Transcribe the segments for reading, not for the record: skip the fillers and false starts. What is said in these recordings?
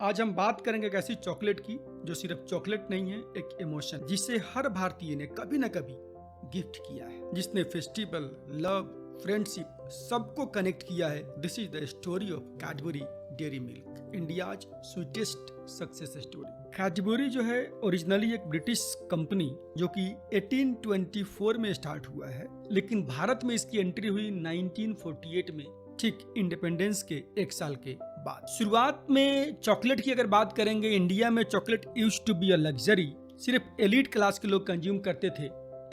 आज हम बात करेंगे एक ऐसी चॉकलेट की जो सिर्फ चॉकलेट नहीं है, एक इमोशन जिसे हर भारतीय ने कभी न कभी गिफ्ट किया है, जिसने फेस्टिवल, लव, फ्रेंडशिप सबको कनेक्ट किया है। This is the story of Cadbury dairy milk, India's sweetest success story. Cadbury जो है ओरिजिनली एक ब्रिटिश कंपनी जो कि 1824 में स्टार्ट हुआ है, लेकिन भारत में इसकी एंट्री हुई 1948 में, ठीक इंडिपेंडेंस के एक साल के बाद। शुरुआत में चॉकलेट की अगर बात करेंगे, इंडिया में chocolate used to be a luxury, सिर्फ एलीट क्लास के लोग कंज्यूम करते थे,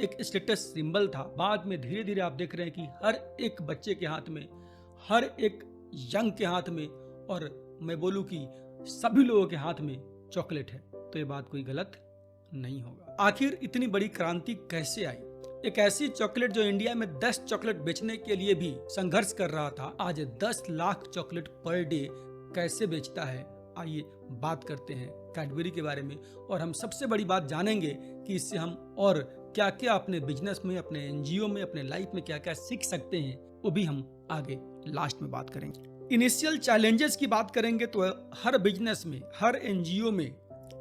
एक स्टेटस सिंबल था। बाद में धीरे धीरे आप देख रहे हैं कि हर एक बच्चे के हाथ में, हर एक यंग के हाथ में, और मैं बोलूं कि सभी लोगों के हाथ में चॉकलेट है, तो ये बात कोई गलत नहीं होगा। आखिर इतनी बड़ी क्रांति कैसे आई? एक ऐसी चॉकलेट जो इंडिया में 10 चॉकलेट बेचने के लिए भी संघर्ष कर रहा था, आज 10 लाख चॉकलेट पर डे कैसे बेचता है। आइए बात करते हैं कैडबरी के बारे में, और हम सबसे बड़ी बात जानेंगे कि इससे हम और क्या क्या अपने बिजनेस में, अपने एनजीओ में, अपने लाइफ में क्या क्या सीख सकते हैं, वो भी हम आगे लास्ट में बात करेंगे। इनिशियल चैलेंजेस की बात करेंगे तो हर बिजनेस में, हर एनजीओ में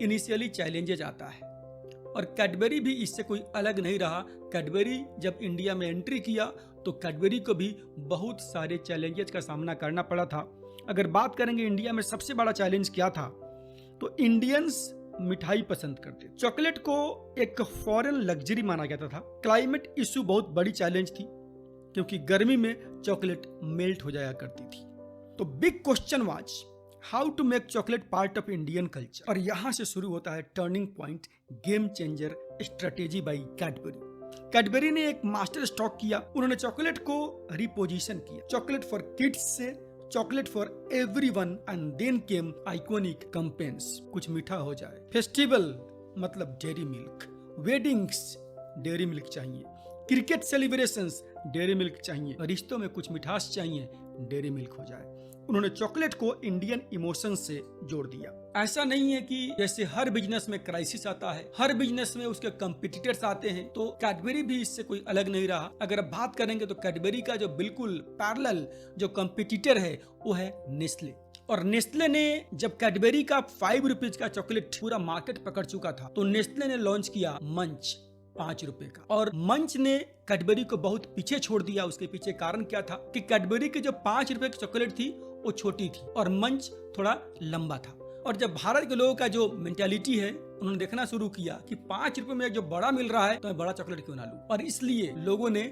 इनिशियली चैलेंजेस आता है, और कैडबरी भी इससे कोई अलग नहीं रहा। कैडबरी जब इंडिया में एंट्री किया तो कैडबरी को भी बहुत सारे चैलेंजेस का सामना करना पड़ा था। अगर बात करेंगे इंडिया में सबसे बड़ा चैलेंज क्या था, तो इंडियंस मिठाई पसंद करते। चॉकलेट को एक फॉरेन लग्जरी माना जाता था। क्लाइमेट इशू बहुत बड़ी चैलेंज थी, क्योंकि गर्मी में चॉकलेट मेल्ट हो जाया करती थी। तो big question was how to make chocolate part of Indian culture, और यहां से शुरू होता है turning point, game changer strategy by Cadbury. Cadbury ने एक मास्टर स्ट्रोक किया। उन्होंने चॉकलेट को रिपोजिशन किया, चॉकलेट फॉर किड्स से chocolate for everyone, and then came iconic campaigns, कुछ मीठा हो जाए, फेस्टिवल मतलब dairy milk, weddings dairy milk चाहिए, क्रिकेट सेलिब्रेशंस डेयरी मिल्क चाहिए, रिश्तों में कुछ मिठास चाहिए, डेयरी मिल्क हो जाए। उन्होंने चॉकलेट को इंडियन इमोशन से जोड़ दिया। ऐसा नहीं है कि जैसे हर बिजनेस में क्राइसिस आता है, हर बिजनेस में उसके कंपटीटर्स आते हैं, तो कैडबरी भी इससे कोई अलग नहीं रहा। अगर अब बात करेंगे तो कैडबरी का जो बिल्कुल पैरेलल जो कंपटीटर है वो है नेस्ले। और नेस्ले ने जब कैडबरी का 5 रुपीज का चॉकलेट पूरा मार्केट पकड़ चुका था, तो नेस्ले ने लॉन्च किया मंच 5 रुपए का, और मंच ने कैडबरी को बहुत पीछे छोड़ दिया। उसके पीछे कारण क्या था कि कैडबरी की जो 5 रुपए की चॉकलेट थी वो छोटी थी और मंच थोड़ा लंबा था। और जब भारत के लोगों का जो मेंटालिटी है, उन्होंने देखना शुरू किया कि 5 रुपए में जो बड़ा मिल रहा है तो मैं बड़ा चॉकलेट क्यों ना लूं, और इसलिए लोगों ने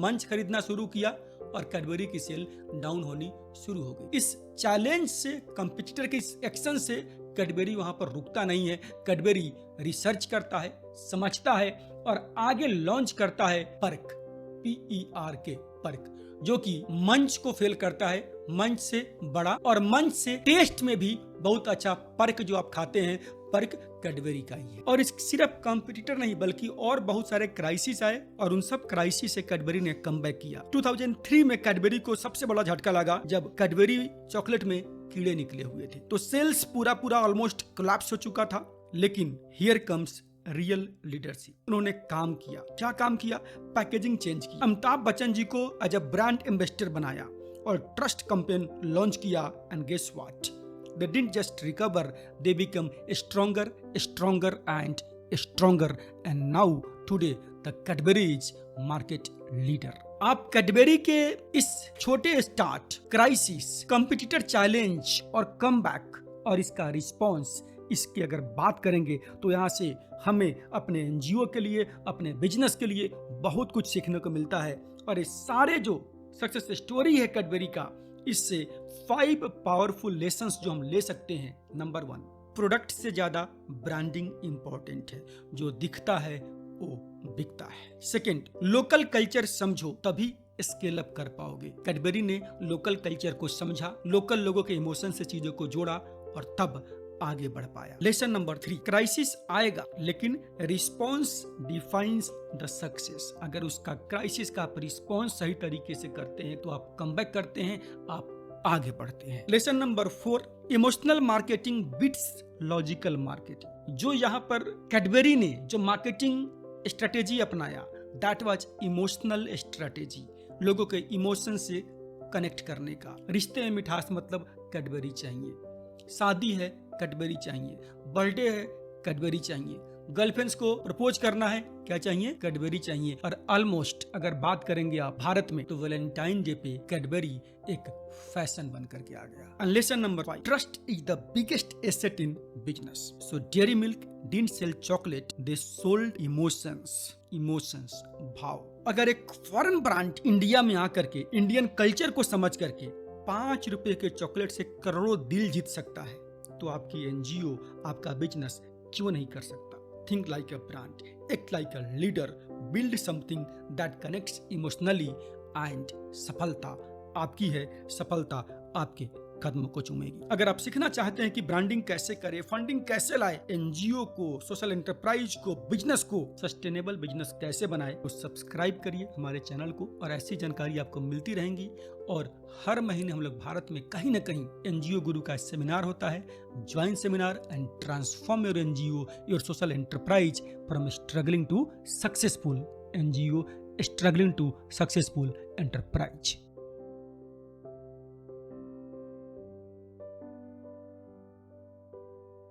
मंच खरीदना शुरू किया और कैडबरी की सेल डाउन होनी शुरू हो गई। इस चैलेंज से, कंपटीटर के इस एक्शन से कैडबरी वहां पर रुकता नहीं है। कैडबरी रिसर्च करता है, समझता है और आगे लॉन्च करता है पर्क, PERK, पर्क, जो कि मंच को फेल करता है, मंच से बड़ा और मंच से टेस्ट में भी बहुत अच्छा पर्क जो आप खाते हैं, पर्क कैडबरी का ही है। और इस सिर्फ कंपटीटर नहीं बल्कि और बहुत सारे क्राइसिस आए, और उन सब क्राइसिस से कैडबरी ने कमबैक किया। 2003 में कैडबरी को सबसे बड़ा झटका लगा जब कैडबरी चॉकलेट में कीड़े निकले हुए थे, तो सेल्स पूरा ऑलमोस्ट कोलैप्स हो चुका था। लेकिन हियर कम्स रियल लीडरशिप। उन्होंने काम किया। क्या काम किया? पैकेजिंग चेंज की, अमिताभ बच्चन जी को एज अ ब्रांड एम्बेसडर बनाया और ट्रस्ट कैंपेन लॉन्च किया, and guess what, they didn't just recover, they become stronger and stronger, and now today the Cadbury is market leader। आप कैडबरी के इस छोटे स्टार्ट, क्राइसिस, कंपटीटर चैलेंज और comeback और इसका रिस्पॉन्स, इसकी अगर बात करेंगे तो यहाँ से हमें अपने एनजीओ के लिए, अपने बिजनेस के लिए बहुत कुछ सीखने को मिलता है। और ये सारे जो सक्सेस स्टोरी है कैडबरी का, इससे 5 पावरफुल लेसन्स जो हम ले सकते हैं। नंबर 1, प्रोडक्ट से ज्यादा ब्रांडिंग इंपॉर्टेंट है, जो दिखता है वो बिकता है। सेकंड, लोकल कल्चर समझो तभी स्केल अप कर पाओगे। कैडबरी ने लोकल कल्चर को समझा, लोकल लोगों के इमोशन से चीजों को जोड़ा और तब आगे बढ़ पाया। लेसन नंबर 3, क्राइसिस आएगा लेकिन रिस्पॉन्स डिफाइंस द सक्सेस। अगर उसका क्राइसिस का आप रिस्पॉन्स सही तरीके से करते हैं तो आप कमबैक करते हैं, आप आगे बढ़ते हैं। Lesson number 4, emotional marketing beats logical marketing. जो यहाँ पर कैडबरी ने जो मार्केटिंग स्ट्रेटेजी अपनाया, दैट वाज इमोशनल स्ट्रेटेजी, लोगों के इमोशन से कनेक्ट करने का। रिश्ते में मिठास मतलब कैडबरी चाहिए, शादी है कैडबरी चाहिए। बर्थडे है, कैडबरी चाहिए। गर्लफ्रेंड्स को प्रपोज करना है, क्या चाहिए? कैडबरी चाहिए। और ऑलमोस्ट अगर बात करेंगे आप भारत में, तो वैलेंटाइन डे पे कैडबरी एक फैशन बन करके आ गया। Lesson number 5, trust is the biggest asset in business. So dairy milk didn't sell chocolate, they sold emotions, भाव। अगर एक फॉरेन ब्रांड इंडिया में आकर के इंडियन कल्चर को समझ करके 5 रुपए के चॉकलेट से करोड़ों दिल जीत सकता है, तो आपकी एनजीओ, आपका बिजनेस क्यों नहीं कर सकता? Think like a brand, act like a leader, build something that connects emotionally and सफलता आपकी है, सफलता आपके कदमों को चूमेगी। अगर आप सीखना चाहते हैं कि ब्रांडिंग कैसे करें, फंडिंग कैसे लाए, एनजीओ को, सोशल एंटरप्राइज को, बिजनेस को सस्टेनेबल बिजनेस कैसे बनाए, तो सब्सक्राइब करिए हमारे चैनल को और ऐसी जानकारी आपको मिलती रहेंगी। और हर महीने हम लोग भारत में कहीं ना कहीं एनजीओ गुरु का सेमिनार होता है। Join seminar and transform your NGO, your social enterprise from struggling to successful NGO, struggling to successful enterprise.